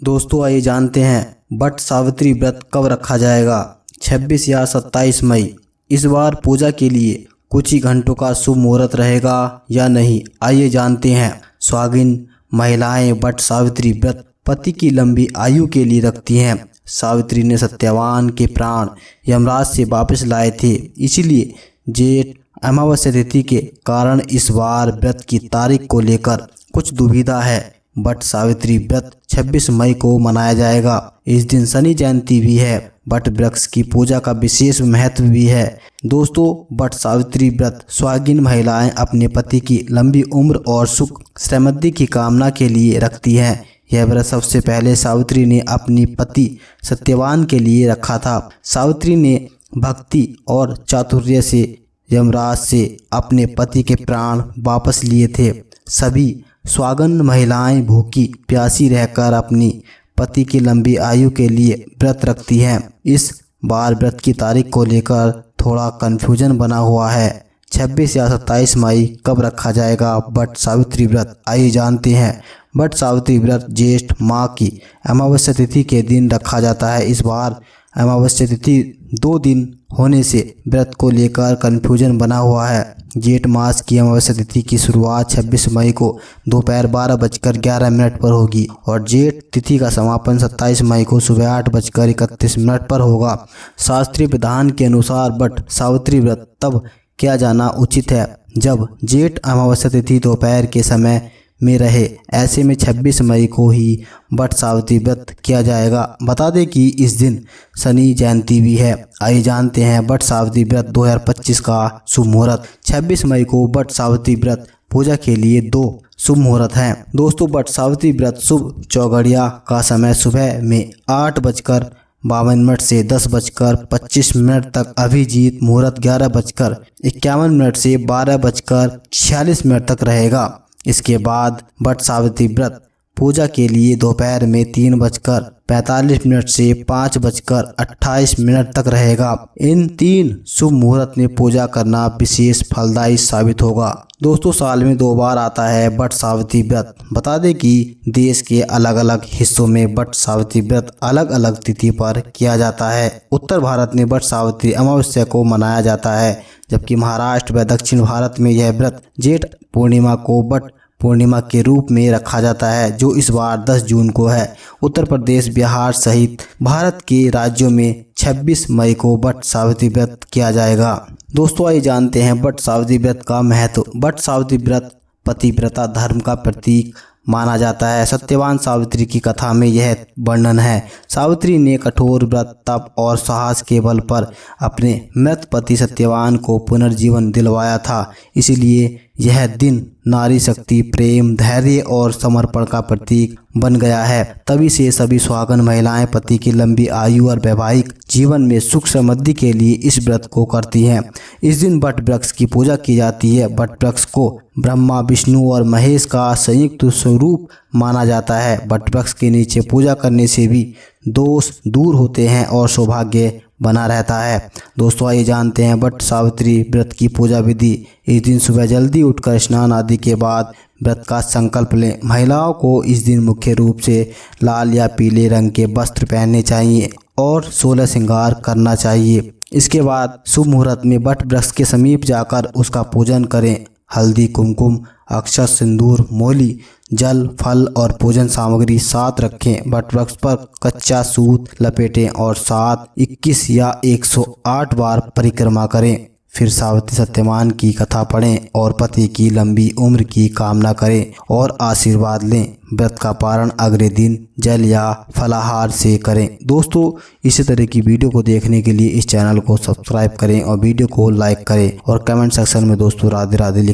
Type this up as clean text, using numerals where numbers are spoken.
दोस्तों आइए जानते हैं वट सावित्री व्रत कब रखा जाएगा। 26 या 27 मई। इस बार पूजा के लिए कुछ ही घंटों का शुभ मुहूर्त रहेगा या नहीं, आइए जानते हैं। सुहागिन महिलाएं वट सावित्री व्रत पति की लंबी आयु के लिए रखती हैं। सावित्री ने सत्यवान के प्राण यमराज से वापस लाए थे, इसलिए जेठ अमावस्या तिथि के कारण इस बार व्रत की तारीख को लेकर कुछ दुविधा है। वट सावित्री व्रत 26 मई को मनाया जाएगा। इस दिन शनि जयंती भी है। वट वृक्ष की पूजा का विशेष महत्व भी है। दोस्तों, वट सावित्री व्रत सुहागिन महिलाएं अपने पति की लंबी उम्र और सुख समृद्धि की कामना के लिए रखती हैं। यह व्रत सबसे पहले सावित्री ने अपनी पति सत्यवान के लिए रखा था। सावित्री ने भक्ति और चातुर्य से यमराज से अपने पति के प्राण वापस लिए थे। सभी सुहागन महिलाएं भूखी प्यासी रहकर अपनी पति की लंबी आयु के लिए व्रत रखती हैं। इस बार व्रत की तारीख को लेकर थोड़ा कन्फ्यूजन बना हुआ है। 26 या 27 मई कब रखा जाएगा वट सावित्री व्रत, आइए जानते हैं। वट सावित्री व्रत ज्येष्ठ माह की अमावस्या तिथि के दिन रखा जाता है। इस बार अमावस्या तिथि 2 दिन होने से व्रत को लेकर कन्फ्यूजन बना हुआ है। जेठ मास की अमावस्या तिथि की शुरुआत 26 मई को दोपहर 12:11 पर होगी और जेठ तिथि का समापन 27 मई को सुबह 8:31 पर होगा। शास्त्रीय विधान के अनुसार वट सावित्री व्रत तब किया जाना उचित है जब जेठ अमावस्या तिथि दोपहर के समय में रहे। ऐसे में 26 मई को ही वट सावित्री व्रत किया जाएगा। बता दें कि इस दिन शनि जयंती भी है। आइए जानते हैं वट सावित्री व्रत 2025 का शुभ मुहूर्त। 26 मई को वट सावित्री व्रत पूजा के लिए 2 शुभ मुहूर्त हैं। दोस्तों, वट सावित्री व्रत शुभ चौघड़िया का समय सुबह में 8:52 से 10:25 तक, अभिजीत मुहूर्त 11:51 से 12:46 तक रहेगा। इसके बाद वट सावित्री व्रत पूजा के लिए दोपहर में 3:45 से 5:28 तक रहेगा। इन 3 शुभ मुहूर्त में पूजा करना विशेष फलदायी साबित होगा। दोस्तों, साल में 2 बार आता है वट सावित्री व्रत। बता दें कि देश के अलग अलग हिस्सों में वट सावित्री व्रत अलग अलग तिथि पर किया जाता है। उत्तर भारत में वट सावित्री अमावस्या को मनाया जाता है, जबकि महाराष्ट्र व दक्षिण भारत में यह व्रत जेठ पूर्णिमा को वट पूर्णिमा के रूप में रखा जाता है, जो इस बार 10 जून को है। उत्तर प्रदेश, बिहार सहित भारत के राज्यों में 26 मई को वट सावित्री व्रत किया जाएगा। दोस्तों, आइए जानते हैं वट सावित्री व्रत का महत्व। वट सावित्री व्रत पतिव्रता धर्म का प्रतीक माना जाता है। सत्यवान सावित्री की कथा में यह वर्णन है। सावित्री ने कठोर व्रत, तप और साहस के बल पर अपने मृत पति सत्यवान को पुनर्जीवन दिलवाया था। इसलिए यह दिन नारी शक्ति, प्रेम, धैर्य और समर्पण का प्रतीक बन गया है। तभी से सभी सुहागन महिलाएं पति की लंबी आयु और वैवाहिक जीवन में सुख समृद्धि के लिए इस व्रत को करती हैं। इस दिन वट वृक्ष की पूजा की जाती है। वट वृक्ष को ब्रह्मा, विष्णु और महेश का संयुक्त स्वरूप माना जाता है। वट वृक्ष के नीचे पूजा करने से भी दोष दूर होते हैं और सौभाग्य बना रहता है। दोस्तों, आइए जानते हैं वट सावित्री व्रत की पूजा विधि। इस दिन सुबह जल्दी उठकर स्नान आदि के बाद व्रत का संकल्प लें। महिलाओं को इस दिन मुख्य रूप से लाल या पीले रंग के वस्त्र पहनने चाहिए और 16 श्रृंगार करना चाहिए। इसके बाद शुभ मुहूर्त में वट वृक्ष के समीप जाकर उसका पूजन करें। हल्दी, कुमकुम, अक्षत, सिंदूर, मोली, जल, फल और पूजन सामग्री साथ रखें। वट वृक्ष पर कच्चा सूत लपेटें और 7, 21 या 108 बार परिक्रमा करें। फिर सावित्री सत्यवान की कथा पढ़ें और पति की लंबी उम्र की कामना करें और आशीर्वाद लें। व्रत का पारण अगले दिन जल या फलाहार से करें। दोस्तों, इसी तरह की वीडियो को देखने के लिए इस चैनल को सब्सक्राइब करें और वीडियो को लाइक करें और कमेंट सेक्शन में दोस्तों राधे राधे लिखें।